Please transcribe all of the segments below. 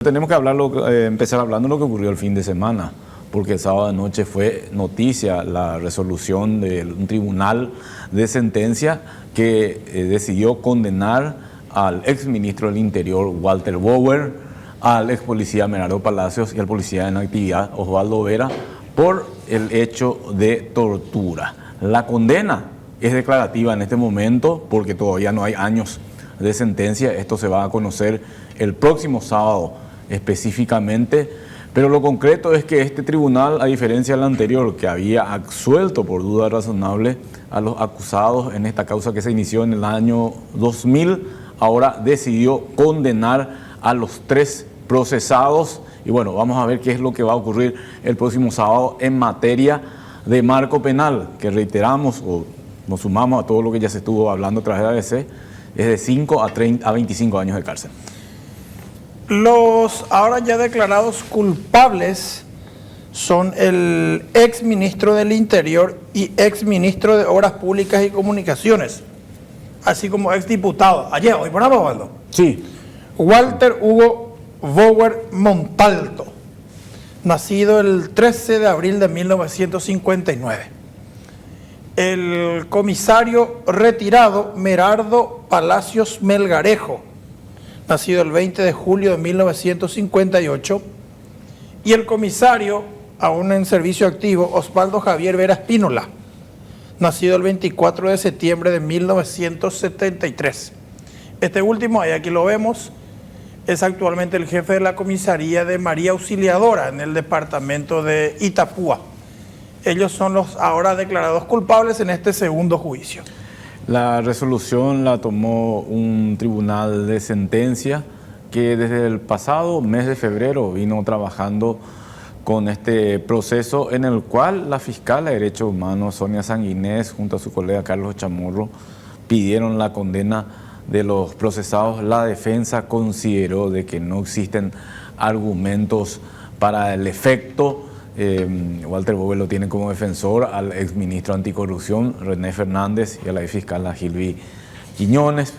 Tenemos que empezar hablando de lo que ocurrió el fin de semana, porque el sábado de noche fue noticia la resolución de un tribunal de sentencia que decidió condenar al exministro del Interior, Walter Bauer, al ex policía Meraro Palacios y al policía en actividad, Osvaldo Vera, por el hecho de tortura. La condena es declarativa en este momento porque todavía no hay años de sentencia. Esto se va a conocer el próximo sábado específicamente, pero lo concreto es que este tribunal, a diferencia del anterior, que había absuelto por duda razonable a los acusados en esta causa que se inició en el año 2000, ahora decidió condenar a los 3 procesados. Y bueno, vamos a ver qué es lo que va a ocurrir el próximo sábado en materia de marco penal, que reiteramos o nos sumamos a todo lo que ya se estuvo hablando a través de ABC, es de 5 a 25 años de cárcel. Los ahora ya declarados culpables son el ex ministro del Interior y ex ministro de Obras Públicas y Comunicaciones, así como ex diputado. Ayer, hoy, ¿por Osvaldo? Sí. Walter Hugo Bauer Montalto, nacido el 13 de abril de 1959. El comisario retirado Meraro Palacios Melgarejo, nacido el 20 de julio de 1958, y el comisario, aún en servicio activo, Osvaldo Javier Vera Espínola, nacido el 24 de septiembre de 1973. Este último, ahí aquí lo vemos, es actualmente el jefe de la comisaría de María Auxiliadora en el departamento de Itapúa. Ellos son los ahora declarados culpables en este segundo juicio. La resolución la tomó un tribunal de sentencia que desde el pasado mes de febrero vino trabajando con este proceso en el cual la fiscal de Derechos Humanos, Sonia Sanguinés, junto a su colega Carlos Chamorro, pidieron la condena de los procesados. La defensa consideró de que no existen argumentos para el efecto. Walter Bauer lo tiene como defensor al exministro anticorrupción René Fernández y a la fiscal Gilby Quiñones.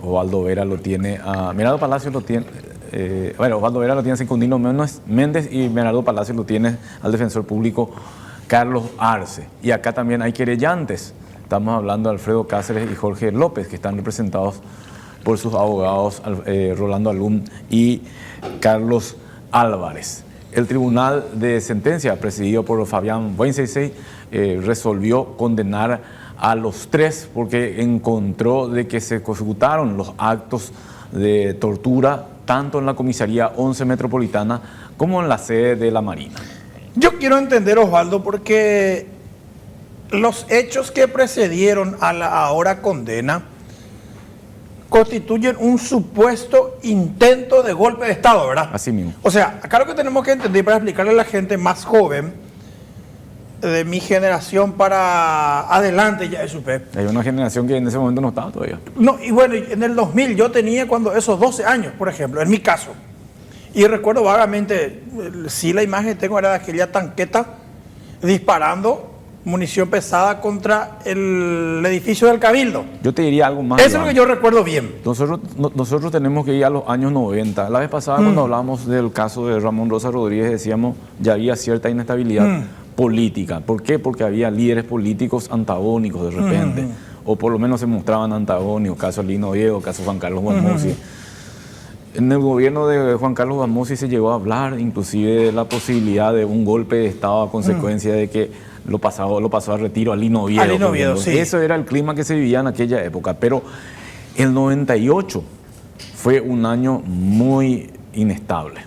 Osvaldo Vera lo tiene a Meraro Palacios, lo tiene Osvaldo Vera lo tiene a Secundino Méndez y Meraro Palacios lo tiene al defensor público Carlos Arce. Y acá también hay querellantes. Estamos hablando de Alfredo Cáceres y Jorge López, que están representados por sus abogados Rolando Alum y Carlos Álvarez. El tribunal de sentencia, presidido por Fabián Wenceslao, resolvió condenar a los 3 porque encontró de que se ejecutaron los actos de tortura tanto en la comisaría 11 metropolitana como en la sede de la Marina. Yo quiero entender, Osvaldo, porque los hechos que precedieron a la ahora condena constituyen un supuesto intento de golpe de Estado, ¿verdad? Así mismo. O sea, acá lo que tenemos que entender para explicarle a la gente más joven, de mi generación para adelante, ya supe. Hay una generación que en ese momento no estaba todavía. No, y bueno, en el 2000 yo tenía cuando esos 12 años, por ejemplo, en mi caso. Y recuerdo vagamente, sí, la imagen que tengo era de aquella tanqueta disparando munición pesada contra el edificio del Cabildo. Yo te diría algo más. Eso es lo que yo recuerdo bien. Nosotros tenemos que ir a los años 90. La vez pasada cuando hablábamos del caso de Ramón Rosa Rodríguez decíamos ya había cierta inestabilidad política. ¿Por qué? Porque había líderes políticos antagónicos de repente. O por lo menos se mostraban antagónicos. Caso Lino Diego, caso Juan Carlos Guamossi. En el gobierno de Juan Carlos Guamossi se llegó a hablar inclusive de la posibilidad de un golpe de Estado a consecuencia de que lo pasó a retiro a Lino Oviedo. A Lino Oviedo, sí. Eso era el clima que se vivía en aquella época. Pero el 98 fue un año muy inestable.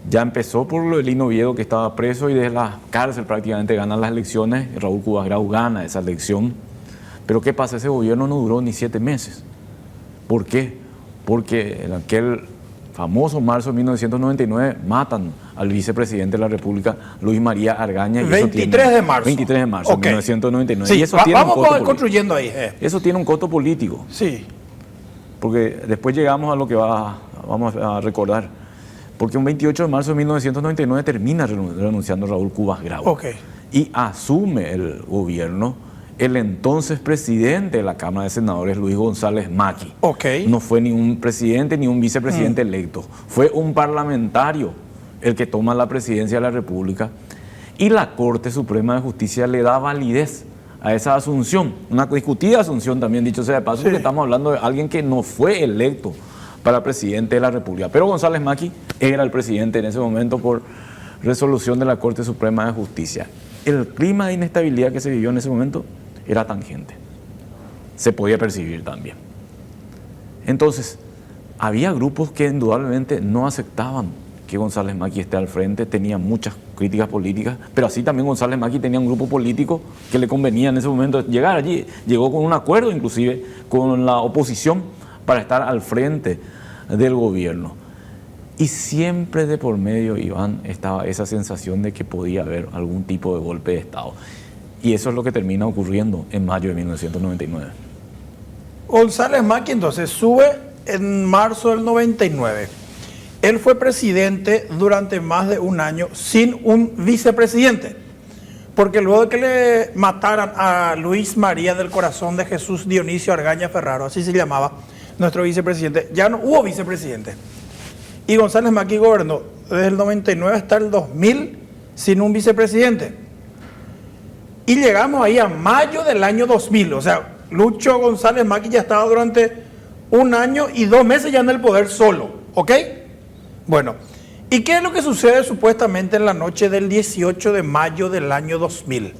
Ya empezó por lo de Lino Oviedo, que estaba preso y desde la cárcel prácticamente ganan las elecciones. Raúl Cubas Grau gana esa elección. Pero ¿qué pasa? Ese gobierno no duró ni 7 meses. ¿Por qué? Porque en aquel famoso marzo de 1999 matan al vicepresidente de la República, Luis María Argaña. Y 23 de marzo. 23 de marzo de 1999. Sí, y eso tiene vamos un costo construyendo ahí. Eso tiene un costo político. Sí. Porque después llegamos a lo que vamos a recordar. Porque un 28 de marzo de 1999 termina renunciando Raúl Cubas Grau. Y asume el gobierno el entonces presidente de la Cámara de Senadores, Luis González Macchi. Ok. No fue ni un presidente ni un vicepresidente electo, fue un parlamentario el que toma la presidencia de la República, y la Corte Suprema de Justicia le da validez a esa asunción, una discutida asunción también, dicho sea de paso, porque estamos hablando de alguien que no fue electo para presidente de la República. Pero González Macchi era el presidente en ese momento por resolución de la Corte Suprema de Justicia. El clima de inestabilidad que se vivió en ese momento era tangente. Se podía percibir también. Entonces, había grupos que indudablemente no aceptaban que González Macchi esté al frente, tenía muchas críticas políticas, pero así también González Macchi tenía un grupo político que le convenía en ese momento llegar allí. Llegó con un acuerdo inclusive con la oposición para estar al frente del gobierno. Y siempre de por medio, Iván, estaba esa sensación de que podía haber algún tipo de golpe de Estado. Y eso es lo que termina ocurriendo en mayo de 1999. González Macchi entonces sube en marzo del 99. Él fue presidente durante más de un año sin un vicepresidente, porque luego de que le mataran a Luis María del Corazón de Jesús Dionisio Argaña Ferraro, así se llamaba nuestro vicepresidente, ya no hubo vicepresidente. Y González Macchi gobernó desde el 99 hasta el 2000 sin un vicepresidente. Y llegamos ahí a mayo del año 2000, o sea, Lucho González Macchi ya estaba durante un año y 2 meses ya en el poder solo, ¿ok? Bueno, ¿y qué es lo que sucede supuestamente en la noche del 18 de mayo del año 2000?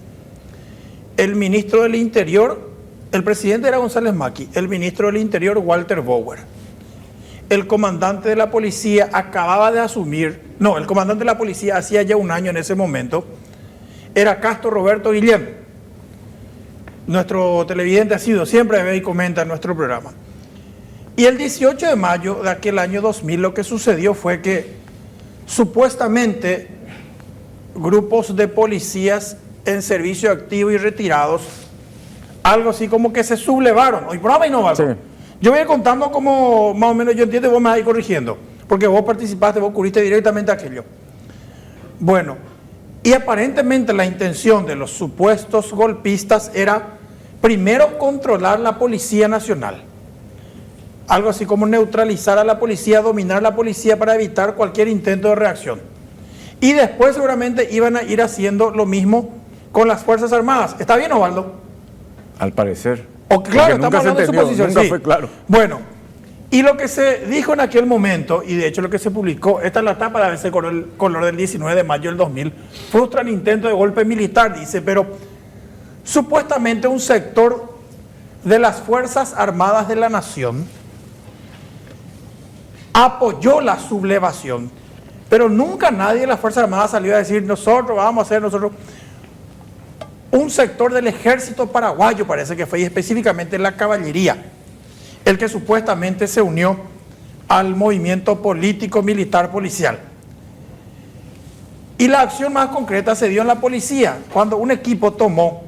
El ministro del Interior, el presidente era González Macchi, el ministro del Interior Walter Bower. El comandante de la policía acababa de asumir, no, el comandante de la policía hacía ya un año en ese momento, era Castro Roberto Guillén. Nuestro televidente ha sido, siempre ve y comenta en nuestro programa. Y el 18 de mayo de aquel año 2000 lo que sucedió fue que supuestamente grupos de policías en servicio activo y retirados, algo así como que se sublevaron. Oye, broma y no valgo. Sí. Yo voy a ir contando como más o menos yo entiendo y vos me vas a ir corrigiendo, porque vos participaste, vos cubriste directamente aquello. Bueno, y aparentemente la intención de los supuestos golpistas era primero controlar la Policía Nacional. Algo así como neutralizar a la policía, dominar a la policía para evitar cualquier intento de reacción. Y después seguramente iban a ir haciendo lo mismo con las Fuerzas Armadas. ¿Está bien, Osvaldo? Al parecer. O, claro, estamos hablando de su posición. Nunca fue claro. Bueno, y lo que se dijo en aquel momento, y de hecho lo que se publicó, esta es la tapa de ese color del 19 de mayo del 2000, frustra el intento de golpe militar, dice, pero supuestamente un sector de las Fuerzas Armadas de la Nación apoyó la sublevación, pero nunca nadie de las Fuerzas Armadas salió a decir nosotros vamos a hacer nosotros. Un sector del ejército paraguayo parece que fue, y específicamente la caballería, el que supuestamente se unió al movimiento político militar policial. Y la acción más concreta se dio en la policía, cuando un equipo tomó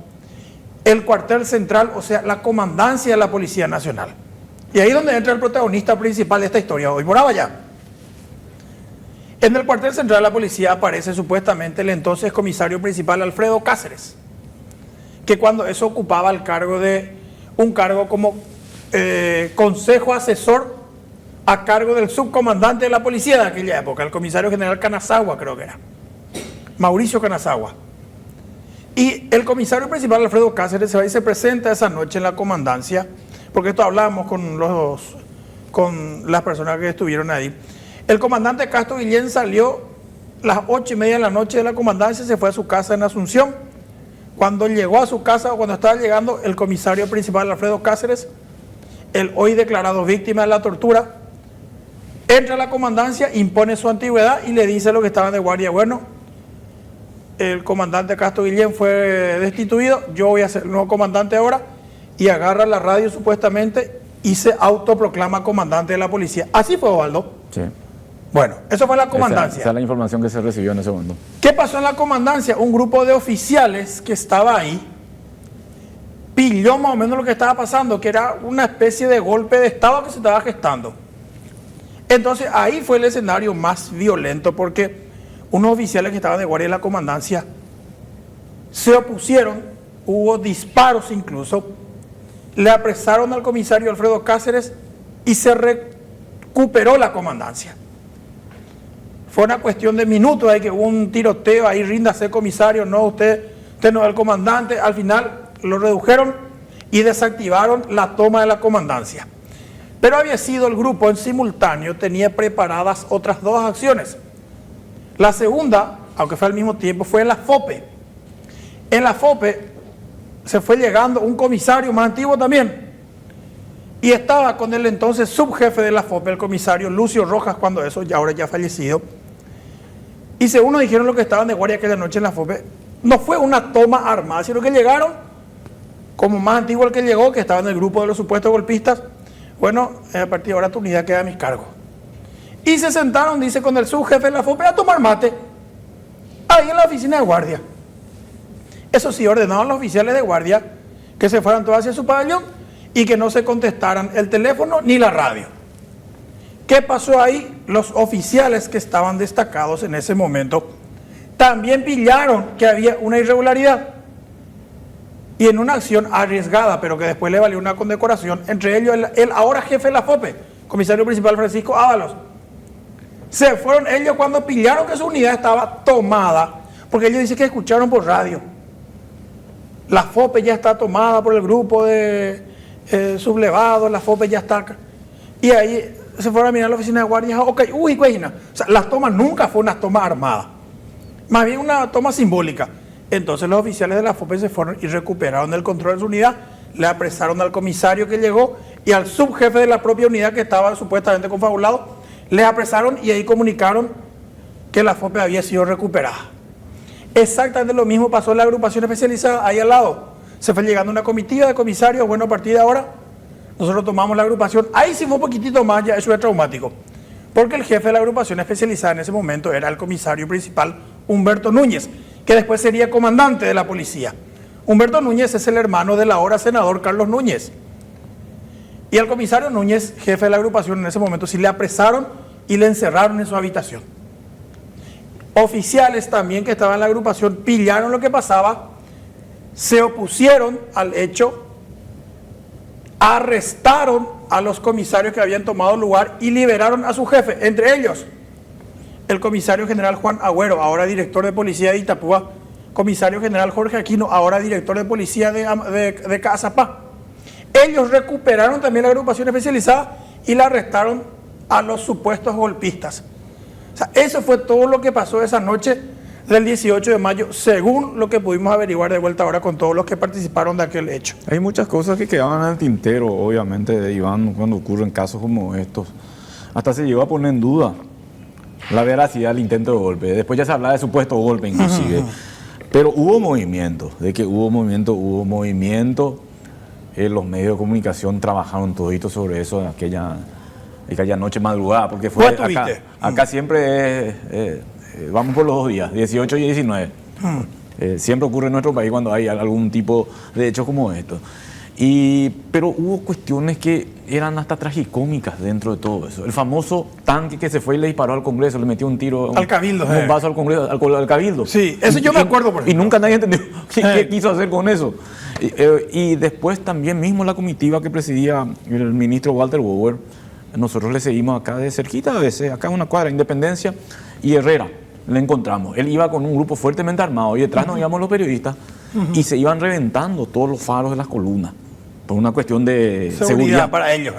el cuartel central, o sea, la comandancia de la Policía Nacional. Y ahí es donde entra el protagonista principal de esta historia hoy. Por allá. En el cuartel central de la policía aparece supuestamente el entonces comisario principal Alfredo Cáceres, que cuando eso ocupaba el cargo de un cargo como consejo asesor a cargo del subcomandante de la policía de aquella época, el comisario general Canazagua, creo que era, Mauricio Canazagua. Y el comisario principal Alfredo Cáceres se va y se presenta esa noche en la comandancia, porque esto hablamos con las personas que estuvieron ahí. El comandante Castro Guillén salió las 8:30 de la noche de la comandancia y se fue a su casa en Asunción. Cuando llegó a su casa, cuando estaba llegando, el comisario principal Alfredo Cáceres, el hoy declarado víctima de la tortura, entra a la comandancia, impone su antigüedad y le dice a los que estaban de guardia: bueno, el comandante Castro Guillén fue destituido, yo voy a ser el nuevo comandante ahora, y agarra la radio supuestamente y se autoproclama comandante de la policía. Así fue, Osvaldo. Sí. Bueno, eso fue la comandancia. Esa es la información que se recibió en ese momento. ¿Qué pasó en la comandancia? Un grupo de oficiales que estaba ahí pilló más o menos lo que estaba pasando, que era una especie de golpe de Estado que se estaba gestando. Entonces ahí fue el escenario más violento, porque unos oficiales que estaban de guardia en la comandancia se opusieron hubo disparos incluso, le apresaron al comisario Alfredo Cáceres y se recuperó la comandancia. Fue una cuestión de minutos, hay que hubo un tiroteo, ahí ríndase comisario, no, usted no es el comandante. Al final lo redujeron y desactivaron la toma de la comandancia. Pero había sido el grupo en simultáneo, tenía preparadas otras dos acciones. La segunda, aunque fue al mismo tiempo, fue en la FOPE. En la FOPE se fue llegando un comisario más antiguo también, y estaba con el entonces subjefe de la FOPE, el comisario Lucio Rojas, cuando eso ya ahora ya fallecido. Y según nos dijeron los que estaban de guardia aquella noche en la FOPE, no fue una toma armada, sino que llegaron, como más antiguo el que llegó, que estaba en el grupo de los supuestos golpistas. Bueno, a partir de ahora tu unidad queda a mi cargo. Y se sentaron, dice, con el subjefe de la FOPE a tomar mate, ahí en la oficina de guardia. Eso sí, ordenaron a los oficiales de guardia que se fueran todos hacia su pabellón y que no se contestaran el teléfono ni la radio. ¿Qué pasó ahí? Los oficiales que estaban destacados en ese momento también pillaron que había una irregularidad, y en una acción arriesgada, pero que después le valió una condecoración, entre ellos el ahora jefe de la FOPE, comisario principal Francisco Ábalos. Se fueron ellos cuando pillaron que su unidad estaba tomada, porque ellos dicen que escucharon por radio: la FOPE ya está tomada por el grupo de sublevados, la FOPE ya está acá. Y ahí se fueron a mirar la oficina de guardia. Ok, uy, güeyina. O sea, las tomas nunca fue una toma armada, más bien una toma simbólica. Entonces los oficiales de la FOPE se fueron y recuperaron el control de su unidad, le apresaron al comisario que llegó y al subjefe de la propia unidad que estaba supuestamente confabulado, les apresaron y ahí comunicaron que la FOPE había sido recuperada. Exactamente lo mismo pasó en la agrupación especializada, ahí al lado. Se fue llegando una comitiva de comisarios, bueno, a partir de ahora nosotros tomamos la agrupación. Ahí sí fue un poquitito más, ya eso es traumático, porque el jefe de la agrupación especializada en ese momento era el comisario principal Humberto Núñez, que después sería comandante de la policía. Humberto Núñez es el hermano del ahora senador Carlos Núñez. Y al comisario Núñez, jefe de la agrupación en ese momento, sí le apresaron y le encerraron en su habitación. Oficiales también que estaban en la agrupación pillaron lo que pasaba, se opusieron al hecho, arrestaron a los comisarios que habían tomado lugar y liberaron a su jefe, entre ellos el comisario general Juan Agüero, ahora director de policía de Itapúa, comisario general Jorge Aquino, ahora director de policía de Cazapá. Ellos recuperaron también la agrupación especializada y la arrestaron a los supuestos golpistas. O sea, eso fue todo lo que pasó esa noche del 18 de mayo, según lo que pudimos averiguar de vuelta ahora con todos los que participaron de aquel hecho. Hay muchas cosas que quedaban al tintero, obviamente, de Iván, cuando ocurren casos como estos. Hasta se llegó a poner en duda la veracidad del intento de golpe. Después ya se hablaba de supuesto golpe, inclusive. Pero hubo movimiento, de que hubo movimiento. Los medios de comunicación trabajaron todito sobre eso en aquella noche madrugada, porque fue acá siempre vamos por los 2 días, 18 y 19. Siempre ocurre en nuestro país cuando hay algún tipo de hechos como estos. Pero hubo cuestiones que eran hasta tragicómicas dentro de todo eso. El famoso tanque que se fue y le disparó al Congreso, le metió un tiro, al Cabildo, un vaso al Congreso, al Cabildo. Sí, eso yo me acuerdo, por ejemplo. Y nunca nadie entendió qué quiso hacer con eso. Y después también mismo la comitiva que presidía el ministro Walter Bower, nosotros le seguimos acá de cerquita a veces, acá en una cuadra, Independencia y Herrera, le encontramos. Él iba con un grupo fuertemente armado y detrás nos íbamos los periodistas y se iban reventando todos los faros de las columnas por una cuestión de seguridad para ellos.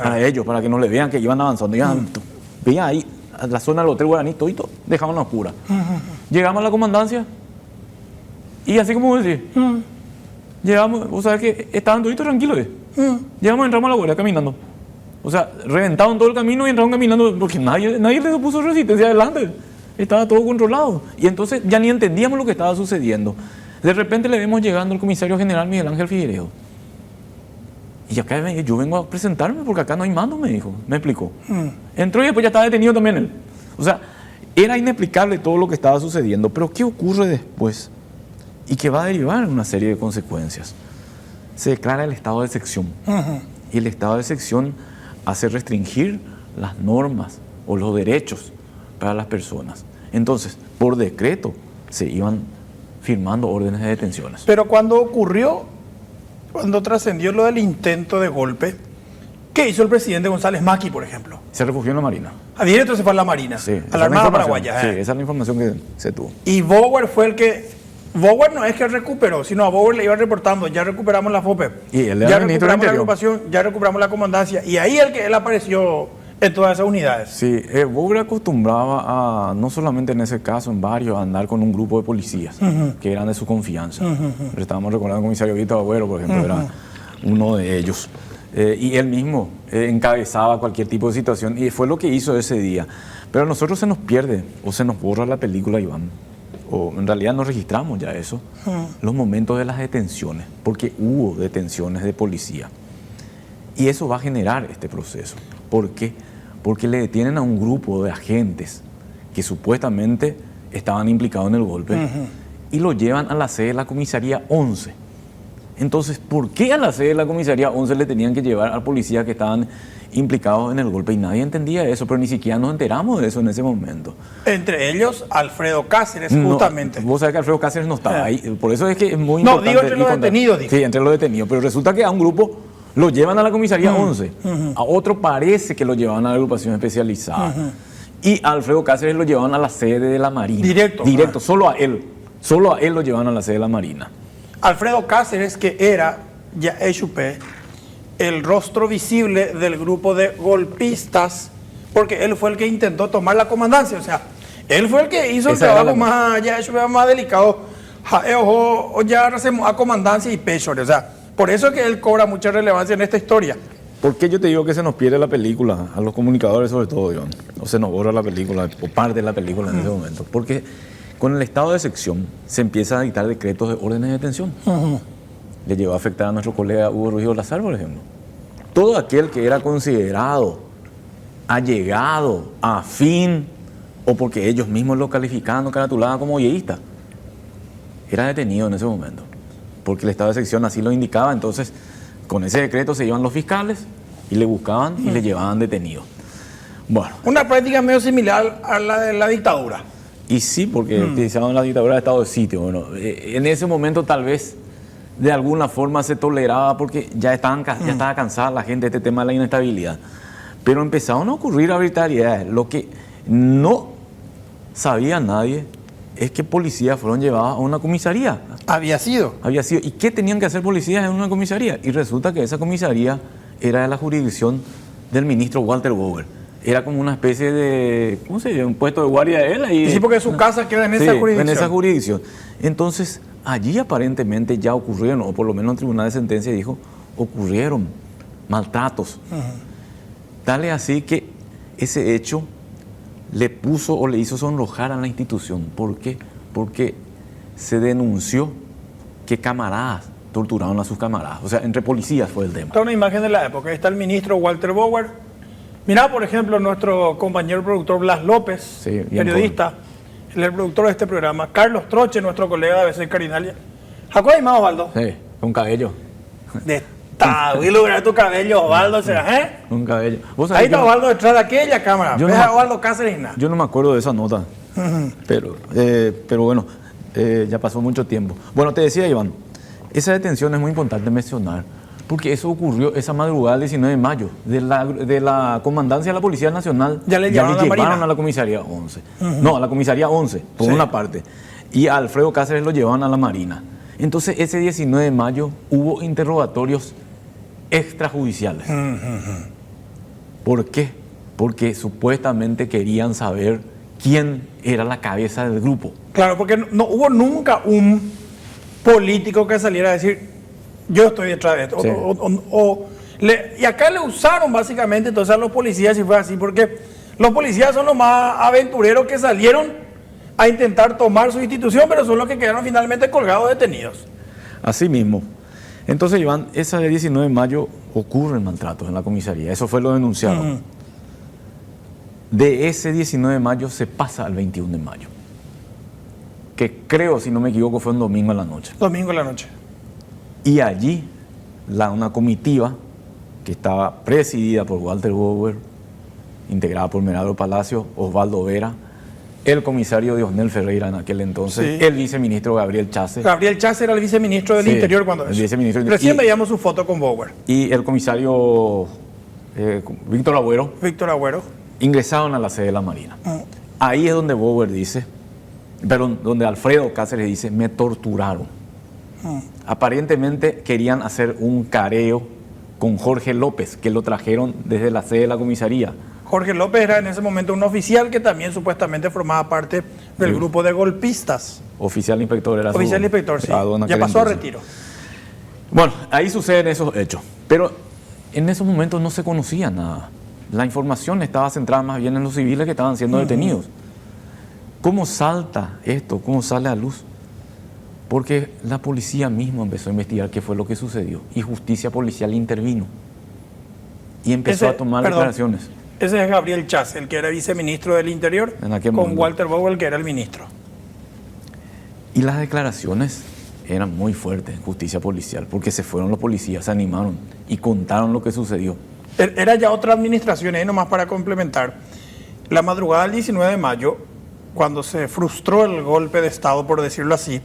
Para que no le vean que iban avanzando. Veían ahí a la zona del Hotel Guaraní, todo dejaban la oscura. Llegamos a la comandancia y así como decís, llegamos, o sea que estaban toditos tranquilos. Llegamos, entramos a la guardia caminando. O sea, reventaron todo el camino y entraron caminando porque nadie les puso resistencia adelante. Estaba todo controlado. Y entonces ya ni entendíamos lo que estaba sucediendo. De repente le vemos llegando al comisario general Miguel Ángel Figueiredo. Y acá yo vengo a presentarme porque acá no hay mando, me dijo. Me explicó. Entró y después ya estaba detenido también él. O sea, era inexplicable todo lo que estaba sucediendo. Pero ¿qué ocurre después? Y que va a derivar en una serie de consecuencias. Se declara el estado de excepción. Y el estado de excepción hace restringir las normas o los derechos para las personas. Entonces, por decreto, se iban firmando órdenes de detenciones. Pero cuando ocurrió cuando trascendió lo del intento de golpe, ¿qué hizo el presidente González Macri, por ejemplo? Se refugió en la Marina. A directo se fue a la Marina, Sí, a esa la es Armada información. Paraguaya. Sí, esa es la información que se tuvo. Y Bower fue el que... Bower no es que recuperó, sino a Bower le iba reportando, ya recuperamos la FOPE, Y él era ya ministro del recuperamos la Interior. agrupación, ya recuperamos la comandancia. Y ahí él apareció en todas esas unidades. Sí, Bower acostumbraba a, no solamente en ese caso, en varios, a andar con un grupo de policías que eran de su confianza. Estábamos recordando al comisario Víctor Agüero, por ejemplo, era uno de ellos. Y él mismo encabezaba cualquier tipo de situación y fue lo que hizo ese día. Pero a nosotros se nos pierde o se nos borra la película, Iván. O en realidad no registramos ya eso, los momentos de las detenciones, porque hubo detenciones de policía. Y eso va a generar este proceso. ¿Por qué? Porque le detienen a un grupo de agentes que supuestamente estaban implicados en el golpe y lo llevan a la sede de la comisaría 11. Entonces, ¿por qué a la sede de la comisaría 11 le tenían que llevar a policías que estaban implicados en el golpe? Y nadie entendía eso, pero ni siquiera nos enteramos de eso en ese momento. Entre ellos, Alfredo Cáceres, No, justamente. vos sabés que Alfredo Cáceres no estaba ahí, por eso es que es muy No, importante. digo entre los y contar. detenidos, digo. Sí, entre los detenidos, pero resulta que a un grupo lo llevan a la comisaría 11, a otro parece que lo llevan a la agrupación especializada, y a Alfredo Cáceres lo llevan a la sede de la Marina. Directo, solo a él lo llevan a la sede de la Marina. Alfredo Cáceres, que era, ya Echupé, el rostro visible del grupo de golpistas, porque él fue el que intentó tomar la comandancia, o sea, él fue el que hizo el Esa era trabajo la- más delicado, o ya hacemos a comandancia y pechore, o sea, por eso es que él cobra mucha relevancia en esta historia. ¿Por qué yo te digo que se nos pierde la película? A los comunicadores sobre todo, Iván. O se nos borra la película, o parte de la película en ese momento. Porque con el estado de excepción se empieza a dictar decretos de órdenes de detención. Le llevó a afectar a nuestro colega Hugo Ruiz Olazar, por ejemplo. Todo aquel que era considerado allegado, afín, o porque ellos mismos lo calificaban o caratulaban como yeísta, era detenido en ese momento. Porque el estado de excepción así lo indicaba. Entonces, con ese decreto se iban los fiscales y le buscaban y le llevaban detenido. Bueno, Una práctica medio similar a la de la dictadura. y sí, porque utilizaban la dictadura de estado de sitio. Bueno, en ese momento tal vez de alguna forma se toleraba porque ya estaba cansada la gente de este tema de la inestabilidad. Pero empezaron a ocurrir arbitrariedades. Lo que no sabía nadie es que policías fueron llevados a una comisaría. Había sido. Había sido. ¿Y qué tenían que hacer policías en una comisaría? Y resulta que esa comisaría era de la jurisdicción del ministro Walter Bower. Era como una especie de, ¿cómo se llama? Un puesto de guardia de él. Ahí, Y sí, porque su casa queda en esa sí, jurisdicción. en esa jurisdicción. Entonces, allí aparentemente ya ocurrieron, o por lo menos el tribunal de sentencia dijo, ocurrieron maltratos. Tal es así que ese hecho le puso o le hizo sonrojar a la institución. ¿Por qué? Porque se denunció que camaradas torturaron a sus camaradas. O sea, entre policías fue el tema. Esta es una imagen de la época. Ahí está el ministro Walter Bower. Mirá, por ejemplo, nuestro compañero productor Blas López, Sí, bien periodista, él es el productor de este programa. Carlos Troche, nuestro colega de ABC Carinalia. Jacob Aymado, Osvaldo. Sí, con cabello. De esta, voy a lograr tu cabello, Osvaldo. ¿Será, eh? Con cabello. ¿Vos sabés Ahí está que Osvaldo detrás de aquella cámara. Yo ¿Ves no a me- Osvaldo Cáceres? Nada. yo no me acuerdo de esa nota, pero bueno, ya pasó mucho tiempo. Bueno, te decía, Iván, esa detención es muy importante mencionar, porque eso ocurrió esa madrugada del 19 de mayo, de la comandancia de la Policía Nacional. Ya le llevaron a la Marina. a la comisaría 11. No, a la comisaría 11, por Sí. una parte. Y a Alfredo Cáceres lo llevaban a la Marina. Entonces, ese 19 de mayo hubo interrogatorios extrajudiciales. ¿Por qué? Porque supuestamente querían saber quién era la cabeza del grupo. Claro, porque no hubo nunca un político que saliera a decir, yo estoy detrás de esto. Sí. Y acá le usaron básicamente entonces a los policías, si fue así, porque los policías son los más aventureros que salieron a intentar tomar su institución, pero son los que quedaron finalmente colgados detenidos. Así mismo. Entonces, Iván, esa de 19 de mayo ocurren maltratos en la comisaría. Eso fue lo denunciado. De ese 19 de mayo se pasa al 21 de mayo. Que creo, si no me equivoco, fue un domingo en la noche. Domingo en la noche. Y allí, una comitiva que estaba presidida por Walter Bower, integrada por Merado Palacio, Osvaldo Vera el comisario Diosnel Ferreira en aquel entonces, Sí. el viceministro Gabriel Chase. Gabriel Chase era el viceministro del Sí, Interior cuando el eso. viceministro del- Recién y- veíamos su foto con Bower. Y el comisario Víctor Agüero Víctor Agüero. ingresaron a la sede de la Marina. Ahí es donde Bower dice, perdón, donde Alfredo Cáceres dice, me torturaron. Aparentemente querían hacer un careo con Jorge López, que lo trajeron desde la sede de la comisaría. Jorge López era en ese momento un oficial que también supuestamente formaba parte del Sí. grupo de golpistas. Oficial inspector era su Oficial inspector, sí. grado en Ya aquel pasó a entonces. retiro. Bueno, ahí suceden esos hechos, pero en esos momentos no se conocía nada. La información estaba centrada más bien en los civiles que estaban siendo detenidos. ¿Cómo salta esto? ¿Cómo sale a luz? Porque la policía misma empezó a investigar qué fue lo que sucedió y justicia policial intervino y empezó a tomar declaraciones. Ese es Gabriel Chase, el que era viceministro del Interior, En aquel con momento. Walter Bower, que era el ministro. Y las declaraciones eran muy fuertes en justicia policial, porque se fueron los policías, se animaron y contaron lo que sucedió. Era ya otra administración, ahí nomás para complementar. La madrugada del 19 de mayo, cuando se frustró el golpe de Estado, por decirlo así,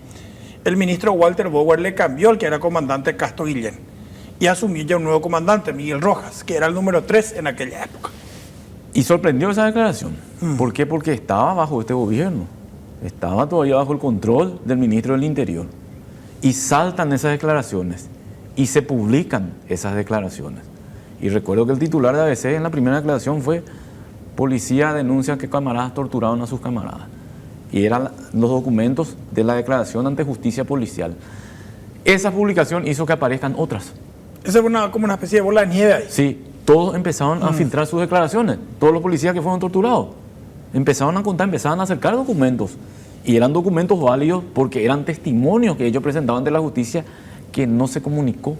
el ministro Walter Bower le cambió al que era comandante Castro Guillén y asumió ya un nuevo comandante, Miguel Rojas, que era el número 3 en aquella época. Y sorprendió esa declaración. ¿Por qué? Porque estaba bajo este gobierno, estaba todavía bajo el control del ministro del Interior. Y saltan esas declaraciones y se publican esas declaraciones. Y recuerdo que el titular de ABC en la primera declaración fue: policía denuncia que camaradas torturaron a sus camaradas. Y eran los documentos de la declaración ante justicia policial. Esa publicación hizo que aparezcan otras. Esa fue como una especie de bola de nieve ahí. Sí, todos empezaron a filtrar sus declaraciones. Todos los policías que fueron torturados empezaron a contar, empezaban a acercar documentos. Y eran documentos válidos porque eran testimonios que ellos presentaban ante la justicia que no se comunicó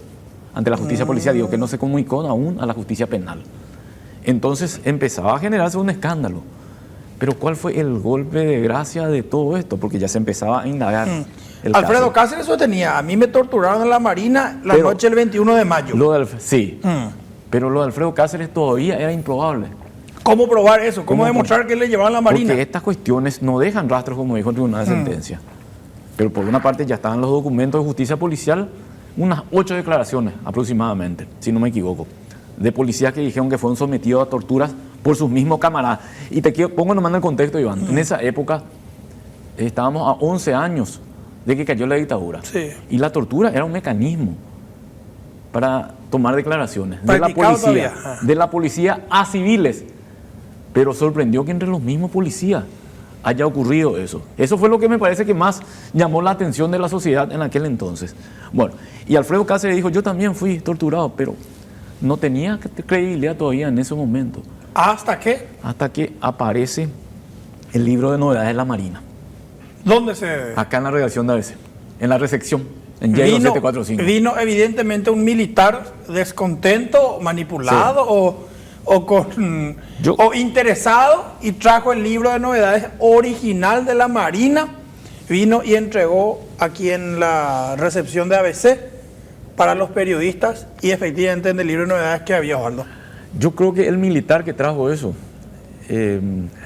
ante la justicia policial, digo, que no se comunicó aún a la justicia penal. Entonces empezaba a generarse un escándalo. Pero ¿cuál fue el golpe de gracia de todo esto? Porque ya se empezaba a indagar. El Alfredo caso. Cáceres sostenía, a mí me torturaron en la Marina la Pero noche del 21 de mayo. Sí, pero lo de Alfredo Cáceres todavía era improbable. ¿Cómo probar eso? ¿Cómo ¿Cómo demostrar que le llevaban la Marina? Porque estas cuestiones no dejan rastros, como dijo el tribunal de sentencia. Pero por una parte ya estaban los documentos de justicia policial, unas 8 declaraciones aproximadamente, si no me equivoco, de policías que dijeron que fueron sometidos a torturas por sus mismos camaradas. Y pongo nomás en el contexto, Iván. En esa época estábamos a 11 años de que cayó la dictadura. Sí. Y la tortura era un mecanismo para tomar declaraciones Practicado todavía. de la policía a civiles. Pero sorprendió que entre los mismos policías haya ocurrido eso. Eso fue lo que me parece que más llamó la atención de la sociedad en aquel entonces. Bueno, y Alfredo Cáceres dijo, yo también fui torturado, pero no tenía credibilidad todavía en ese momento. ¿Hasta qué? Hasta que aparece el libro de novedades de la Marina, ¿Dónde se...? acá en la redacción de ABC, en la recepción, en Yale 745. Vino evidentemente un militar descontento, manipulado o interesado y trajo el libro de novedades original de la Marina, vino y entregó aquí en la recepción de ABC para los periodistas y efectivamente en el libro de novedades que había, Osvaldo. Yo creo que el militar que trajo eso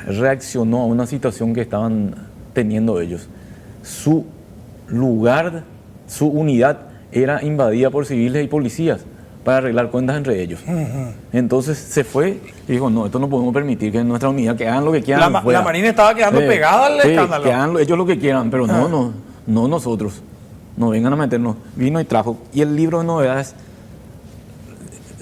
reaccionó a una situación que estaban teniendo ellos. Su lugar, su unidad era invadida por civiles y policías para arreglar cuentas entre ellos. Entonces se fue y dijo, no, esto no podemos permitir que en nuestra unidad que hagan lo que quieran. La Marina estaba quedando pegada al escándalo. Que hagan ellos lo que quieran, pero no nosotros. No vengan a meternos. Vino y trajo. Y el libro de novedades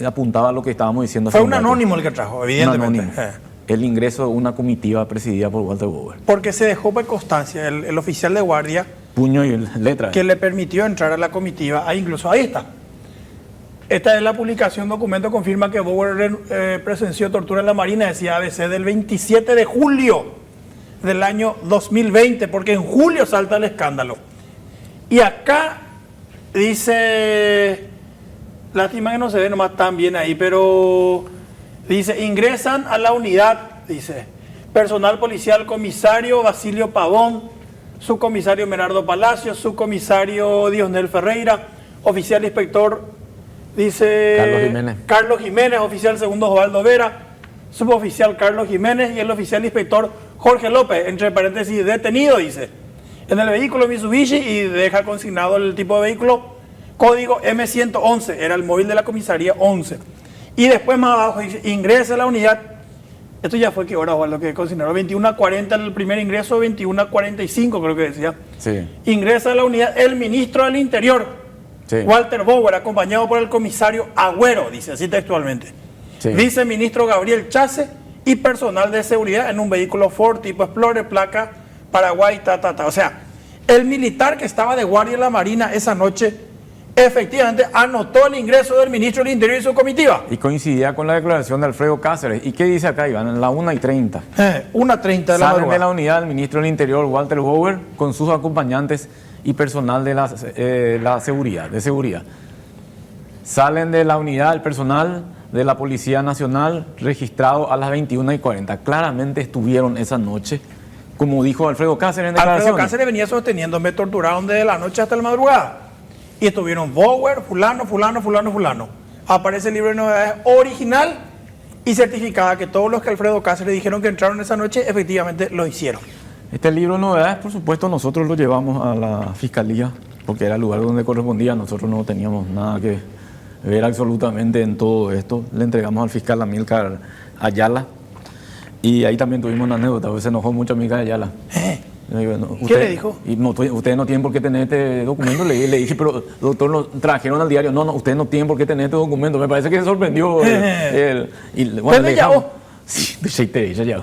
apuntaba a lo que estábamos diciendo. Fue hace un rato. anónimo el que trajo, evidentemente. Un anónimo. El ingreso de una comitiva presidida por Walter Bower. Porque se dejó por constancia el oficial de guardia Puño y letra. que le permitió entrar a la comitiva. Incluso ahí está. Esta es la publicación, documento confirma que Bower presenció tortura en la Marina, decía ABC, del 27 de julio del año 2020, porque en julio salta el escándalo. Y acá dice, lástima que no se ve nomás tan bien ahí, pero dice, ingresan a la unidad, dice, personal policial, comisario Basilio Pavón, subcomisario Menardo Palacios, subcomisario Diosnel Ferreira, oficial inspector, dice Carlos Jiménez, oficial segundo Osvaldo Vera, suboficial Carlos Jiménez y el oficial inspector Jorge López, entre paréntesis, detenido, dice, en el vehículo Mitsubishi y deja consignado el tipo de vehículo, código M111, era el móvil de la comisaría 11. Y después más abajo dice, ingresa a la unidad, esto ya fue que hora o lo que consignaron, 21:40 el primer ingreso, 21:45 creo que decía. Sí. Ingresa a la unidad el ministro del Interior, Sí. Walter Bower, acompañado por el comisario Agüero, dice así textualmente. Sí. Viceministro Gabriel Chase y personal de seguridad en un vehículo Ford tipo Explorer, placa Paraguay, O sea, el militar que estaba de guardia en la Marina esa noche, efectivamente anotó el ingreso del ministro del Interior y su comitiva. Y coincidía con la declaración de Alfredo Cáceres. ¿Y qué dice acá, Iván? En la 1:30. 1:30 de la Salen de madrugada. la unidad el ministro del Interior, Walter Bower, con sus acompañantes y personal de la seguridad. Salen de la unidad el personal de la Policía Nacional registrado a las 21:40. Claramente estuvieron esa noche, como dijo Alfredo Cáceres en declaraciones. Alfredo Cáceres venía sosteniendo, me torturaron desde la noche hasta la madrugada. Y estuvieron Bower, fulano. Aparece el libro de novedades original y certificada que todos los que Alfredo Cáceres dijeron que entraron esa noche, efectivamente lo hicieron. Este libro de novedades, por supuesto, nosotros lo llevamos a la Fiscalía, porque era el lugar donde correspondía. Nosotros no teníamos nada que ver absolutamente en todo esto. Le entregamos al fiscal Amílcar Ayala. Y ahí también tuvimos una anécdota, porque se enojó mucho Amílcar Ayala. ¿Qué le dijo? Y no, ustedes no tienen por qué tener este documento. Le dije, pero doctor, lo trajeron al diario. No, ustedes no tienen por qué tener este documento. Me parece que se sorprendió. Bueno, le dejamos. Sí, te dije ya.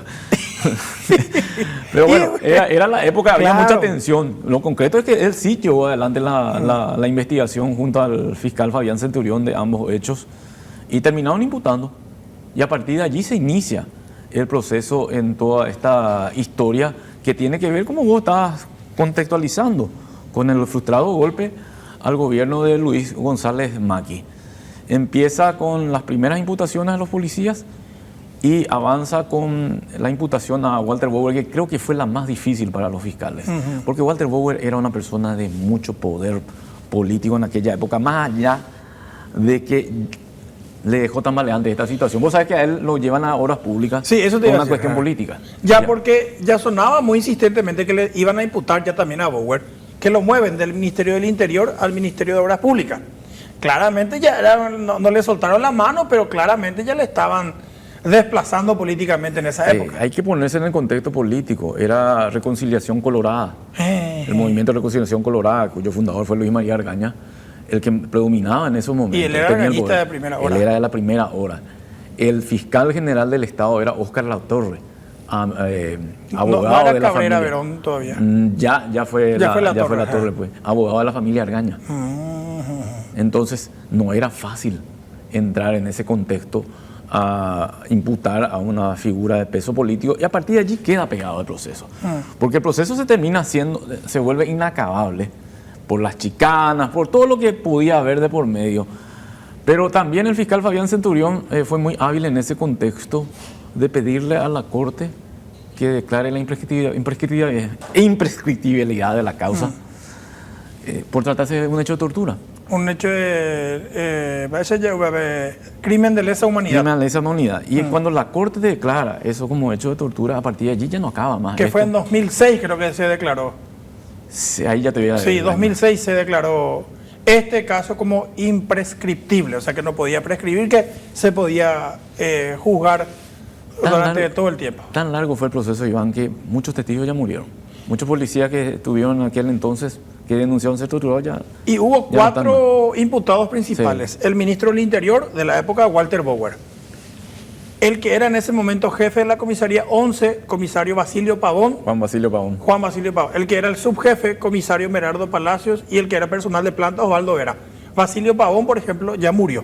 Pero bueno, era la época, había mucha tensión. Lo concreto es que él sí llevó adelante la investigación junto al fiscal Fabián Centurión de ambos hechos y terminaron imputando. Y a partir de allí se inicia el proceso en toda esta historia que tiene que ver, como vos estabas contextualizando, con el frustrado golpe al gobierno de Luis González Macri. Empieza con las primeras imputaciones a los policías y avanza con la imputación a Walter Bower, que creo que fue la más difícil para los fiscales, porque Walter Bower era una persona de mucho poder político en aquella época, más allá de que le dejó tambaleante esta situación. Vos sabés que a él lo llevan a horas públicas, sí, eso te por iba a una decir, cuestión política. Ya porque ya sonaba muy insistentemente que le iban a imputar ya también a Bower, que lo mueven del Ministerio del Interior al Ministerio de Obras Públicas. Claramente ya no le soltaron la mano, pero claramente ya le estaban desplazando políticamente en esa época. Hay que ponerse en el contexto político. Era Reconciliación Colorada, el movimiento de Reconciliación Colorada, cuyo fundador fue Luis María Argaña, el que predominaba en esos momentos. Y él era argañista de primera hora. Él era de la primera hora. El fiscal general del Estado era Óscar Latorre, abogado era de la Cabrera familia. Verón todavía. Ya fue Latorre, pues, abogado de la familia Argaña. Entonces, no era fácil entrar en ese contexto a imputar a una figura de peso político, y a partir de allí queda pegado el proceso. Porque el proceso se vuelve inacabable por las chicanas, por todo lo que podía haber de por medio. Pero también el fiscal Fabián Centurión fue muy hábil en ese contexto de pedirle a la Corte que declare la imprescriptibilidad de la causa por tratarse de un hecho de tortura. Un hecho de crimen de lesa humanidad. Crimen de lesa humanidad. Y cuando la Corte declara eso como hecho de tortura, a partir de allí ya no acaba más. Que fue en 2006 creo que se declaró. Sí, ahí ya te voy a decir. Sí, 2006 se declaró este caso como imprescriptible, o sea que no podía prescribir, que se podía juzgar durante todo el tiempo. Tan largo fue el proceso, Iván, que muchos testigos ya murieron. Muchos policías que estuvieron en aquel entonces, que denunciaron ser torturados ya. Y hubo 4 imputados principales. Sí. El ministro del Interior de la época, Walter Bower. El que era en ese momento jefe de la comisaría 11, comisario Basilio Pavón. Juan Basilio Pavón. El que era el subjefe, comisario Merardo Palacios, y el que era personal de planta, Osvaldo Vera. Basilio Pavón, por ejemplo, ya murió.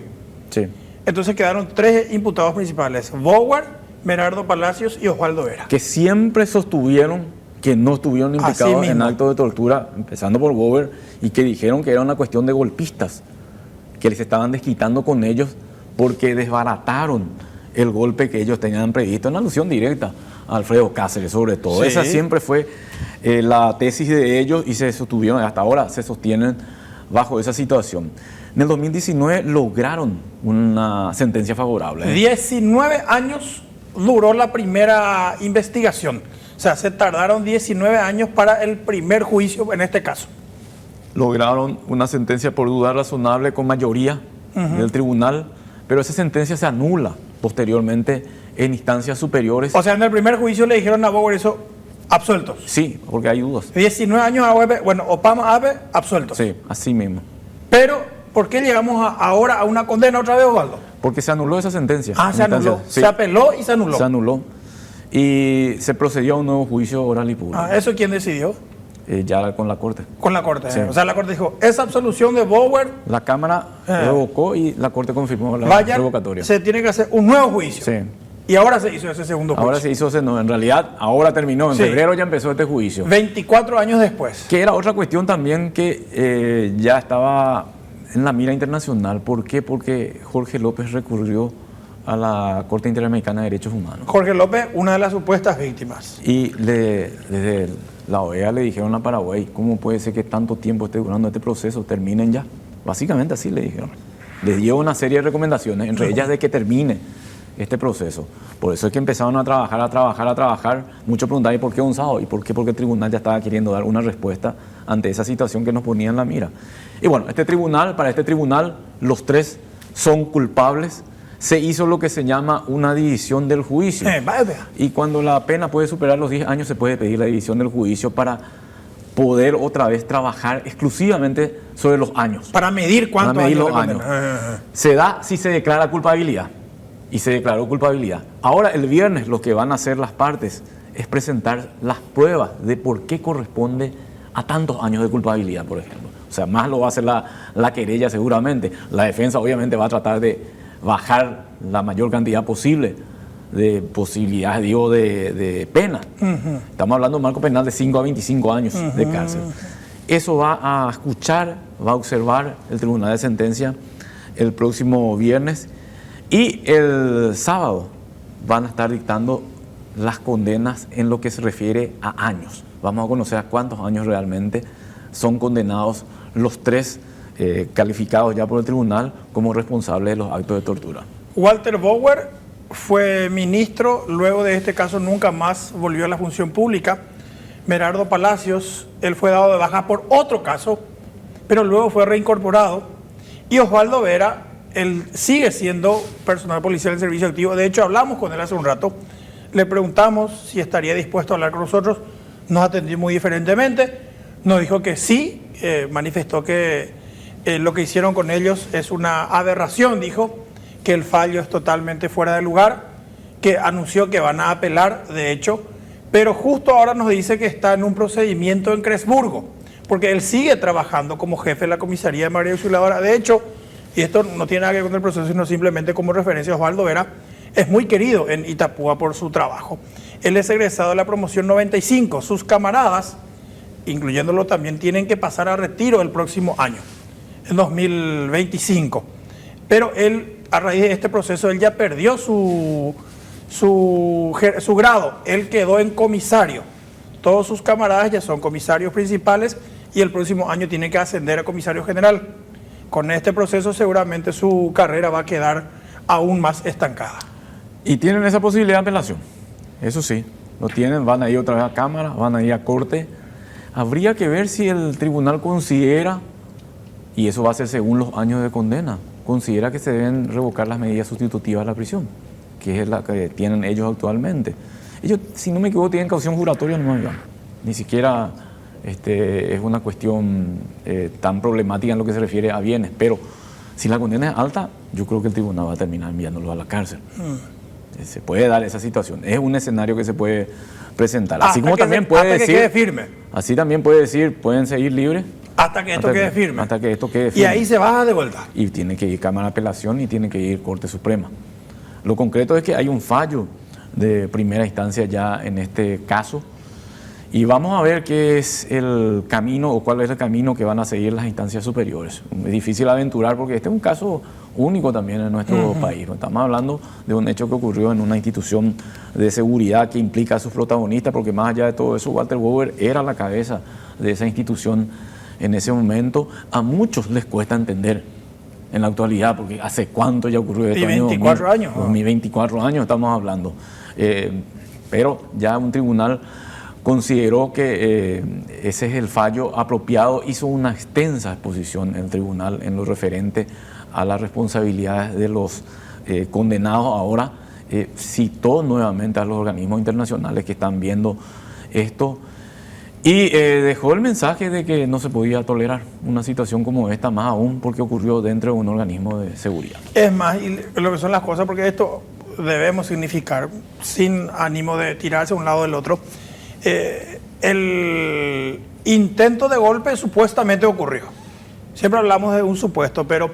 Sí. Entonces quedaron 3 imputados principales: Bower, Merardo Palacios y Osvaldo Vera. Que siempre sostuvieron que no estuvieron implicados en actos de tortura, empezando por Bower, y que dijeron que era una cuestión de golpistas, que les estaban desquitando con ellos porque desbarataron el golpe que ellos tenían previsto, en alusión directa a Alfredo Cáceres, sobre todo. Sí. Esa siempre fue la tesis de ellos, y se sostuvieron, hasta ahora se sostienen bajo esa situación. En el 2019 lograron una sentencia favorable. 19 años duró la primera investigación. O sea, se tardaron 19 años para el primer juicio en este caso. Lograron una sentencia por duda razonable con mayoría del tribunal, pero esa sentencia se anula posteriormente en instancias superiores. O sea, en el primer juicio le dijeron a Bauer eso, absueltos. Sí, porque hay dudas. 19 años a Abe, bueno, Opama Abe, absueltos. Sí, así mismo. Pero, ¿por qué llegamos ahora a una condena otra vez, Osvaldo? Porque se anuló esa sentencia. Ah, se anuló. Sí. Se apeló y se anuló. Se anuló. Y se procedió a un nuevo juicio oral y público. Ah, ¿eso quién decidió? Ya con la Corte. Con la Corte. Sí. O sea, la Corte dijo, esa absolución de Bauer, La Cámara revocó y la Corte confirmó la vaya, revocatoria. se tiene que hacer un nuevo juicio. Sí. Y ahora se hizo ese segundo juicio. Ahora se hizo, no, en realidad, ahora terminó. En Sí. febrero ya empezó este juicio. 24 años después. Que era otra cuestión también que ya estaba en la mira internacional. ¿Por qué? Porque Jorge López recurrió a la Corte Interamericana de Derechos Humanos. Jorge López, una de las supuestas víctimas. Y desde la OEA le dijeron a Paraguay, ¿cómo puede ser que tanto tiempo esté durando este proceso? Terminen ya. Básicamente así le dijeron. Les dio una serie de recomendaciones, entre ellas de que termine este proceso. Por eso es que empezaron a trabajar. Muchos preguntaban, ¿y por qué un sábado? ¿Y por qué? Porque el tribunal ya estaba queriendo dar una respuesta ante esa situación que nos ponía en la mira. Y bueno, para este tribunal, los tres son culpables. Se hizo lo que se llama una división del juicio. Vaya. Y cuando la pena puede superar los 10 años, se puede pedir la división del juicio para poder otra vez trabajar exclusivamente sobre los años. Para medir cuántos Para medir años. los de años. condena. Se da si se declara culpabilidad. Y se declaró culpabilidad. Ahora, el viernes, lo que van a hacer las partes es presentar las pruebas de por qué corresponde a tantos años de culpabilidad, por ejemplo. O sea, más lo va a hacer la querella seguramente. La defensa obviamente va a tratar de bajar la mayor cantidad posible de posibilidades, de pena. Estamos hablando de un marco penal de 5 a 25 años de cárcel. Eso va a escuchar, va a observar el Tribunal de Sentencia el próximo viernes. Y el sábado van a estar dictando las condenas en lo que se refiere a años. Vamos a conocer a cuántos años realmente son condenados los tres calificados ya por el tribunal como responsables de los actos de tortura. Walter Bauer fue ministro, luego de este caso nunca más volvió a la función pública. Merardo Palacios, él fue dado de baja por otro caso, pero luego fue reincorporado. Y Osvaldo Vera, él sigue siendo personal policial en servicio activo. De hecho, hablamos con él hace un rato, le preguntamos si estaría dispuesto a hablar con nosotros, nos atendió muy diferentemente, nos dijo que sí, manifestó que lo que hicieron con ellos es una aberración, dijo, que el fallo es totalmente fuera de lugar, que anunció que van a apelar, de hecho, pero justo ahora nos dice que está en un procedimiento en Cresburgo, porque él sigue trabajando como jefe de la comisaría de María Auxiliadora. De hecho, y esto no tiene nada que ver con el proceso, sino simplemente como referencia, Osvaldo Vera es muy querido en Itapúa por su trabajo. Él es egresado de la promoción 95. Sus camaradas, incluyéndolo también, tienen que pasar a retiro el próximo año, en 2025. Pero él, a raíz de este proceso, él ya perdió su grado. Él quedó en comisario. Todos sus camaradas ya son comisarios principales y el próximo año tiene que ascender a comisario general. Con este proceso seguramente su carrera va a quedar aún más estancada. Y tienen esa posibilidad de apelación, eso sí, lo tienen, van a ir otra vez a Cámara, van a ir a Corte. Habría que ver si el tribunal considera, y eso va a ser según los años de condena, considera que se deben revocar las medidas sustitutivas de la prisión, que es la que tienen ellos actualmente. Ellos, si no me equivoco, tienen caución juratoria, no, ni siquiera es una cuestión tan problemática en lo que se refiere a bienes, pero si la condena es alta, yo creo que el tribunal va a terminar enviándolo a la cárcel. Se puede dar esa situación, es un escenario que se puede presentar. Así como también puede decir, que quede firme. Así también puede decir, pueden seguir libres. Hasta que esto quede firme. Hasta que esto quede firme. Y ahí se baja de vuelta. Y tiene que ir Cámara de Apelación y tiene que ir Corte Suprema. Lo concreto es que hay un fallo de primera instancia ya en este caso. Y vamos a ver qué es el camino o cuál es el camino que van a seguir las instancias superiores. Es difícil aventurar porque este es un caso único también en nuestro país. Estamos hablando de un hecho que ocurrió en una institución de seguridad que implica a sus protagonistas, porque más allá de todo eso, Walter Bauer era la cabeza de esa institución en ese momento. A muchos les cuesta entender en la actualidad, porque hace cuánto ya ocurrió esto. 24 años. 2024 años estamos hablando. Pero ya un tribunal consideró que ese es el fallo apropiado, hizo una extensa exposición en el tribunal en lo referente a las responsabilidades de los condenados ahora, citó nuevamente a los organismos internacionales que están viendo esto y dejó el mensaje de que no se podía tolerar una situación como esta, más aún porque ocurrió dentro de un organismo de seguridad. Es más, y lo que son las cosas, porque esto debemos significar, sin ánimo de tirarse a un lado del otro, el intento de golpe supuestamente ocurrió. Siempre hablamos de un supuesto, pero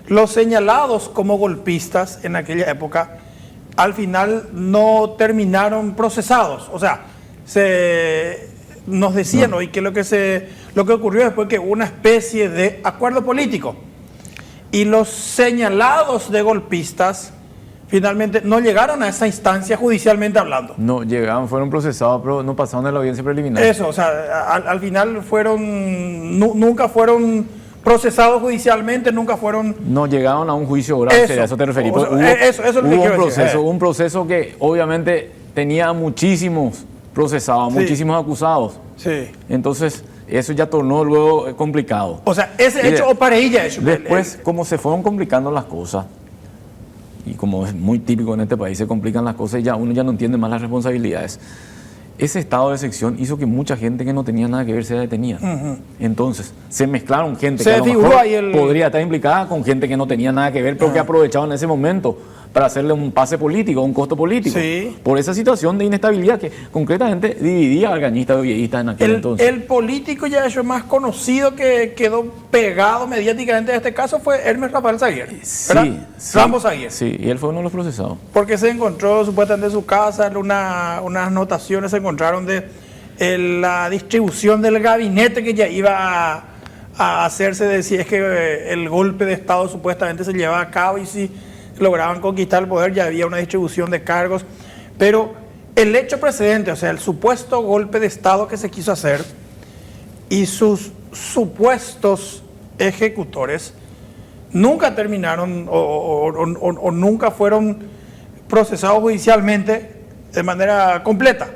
los señalados como golpistas en aquella época al final no terminaron procesados. O sea, nos decían hoy que lo que ocurrió después que hubo una especie de acuerdo político. Y los señalados de golpistas finalmente no llegaron a esa instancia judicialmente hablando. No llegaron, fueron procesados, pero no pasaron de la audiencia preliminar. Eso, o sea, al final nunca fueron procesados judicialmente, nunca fueron... No llegaron a un juicio oral, a eso te referís. O sea, eso es lo que quiero decir. Un proceso que obviamente tenía muchísimos procesados, muchísimos acusados. Sí. Entonces, eso ya tornó luego complicado. O sea, ese hecho o pareilla hecho. Después, como se fueron complicando las cosas, y como es muy típico en este país, se complican las cosas y ya uno ya no entiende más las responsabilidades. Ese estado de excepción hizo que mucha gente que no tenía nada que ver sea detenida. Entonces, se mezclaron gente que a lo mejor podría estar implicada con gente que no tenía nada que ver, pero que aprovechaban ese momento para hacerle un pase político, un costo político. Sí. Por esa situación de inestabilidad que concretamente dividía al gañista de villeguistas en aquel entonces. El político ya hecho más conocido que quedó pegado mediáticamente en este caso fue Hermes Rafael Zaguer. Sí, Rambo Zaguer. Sí, y él fue uno de los procesados. Porque se encontró supuestamente en su casa unas anotaciones, se encontraron de la distribución del gabinete que ya iba a hacerse, de si es que el golpe de Estado supuestamente se llevaba a cabo y si lograban conquistar el poder, ya había una distribución de cargos, pero el hecho precedente, o sea, el supuesto golpe de Estado que se quiso hacer y sus supuestos ejecutores nunca terminaron o nunca fueron procesados judicialmente de manera completa.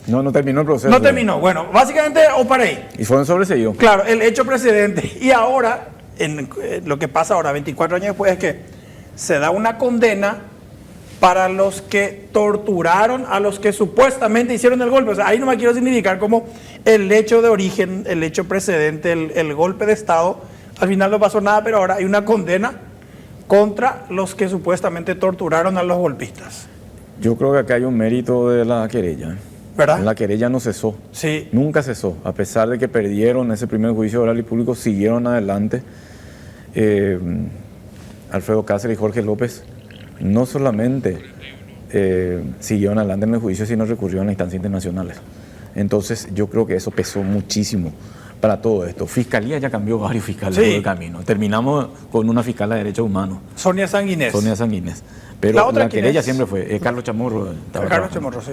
No terminó el proceso. No terminó, bueno, básicamente o para ahí. Y fueron sobreseídos. Claro, el hecho precedente. Y ahora, lo que pasa ahora, 24 años después, es que se da una condena para los que torturaron a los que supuestamente hicieron el golpe. O sea, ahí no me quiero significar como el hecho de origen, el hecho precedente, el golpe de Estado, al final no pasó nada, pero ahora hay una condena contra los que supuestamente torturaron a los golpistas. Yo creo que acá hay un mérito de la querella. ¿Verdad? La querella no cesó. Sí. Nunca cesó. A pesar de que perdieron ese primer juicio oral y público, siguieron adelante. Alfredo Cáceres y Jorge López no solamente siguieron adelante en el juicio, sino recurrieron a instancias internacionales. Entonces yo creo que eso pesó muchísimo para todo esto. Fiscalía ya cambió varios fiscales por el camino. Terminamos con una fiscal de derechos humanos. Sonia Sanguinés. Pero la querella siempre fue Carlos Chamorro. Carlos Chamorro, sí.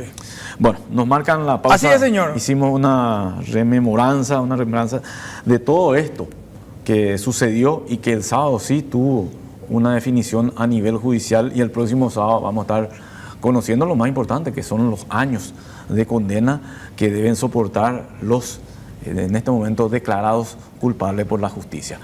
Bueno, nos marcan la pausa. Así es, señor. Hicimos una remembranza de todo esto que sucedió y que el sábado sí tuvo una definición a nivel judicial y el próximo sábado vamos a estar conociendo lo más importante, que son los años de condena que deben soportar los, en este momento, declarados culpables por la justicia.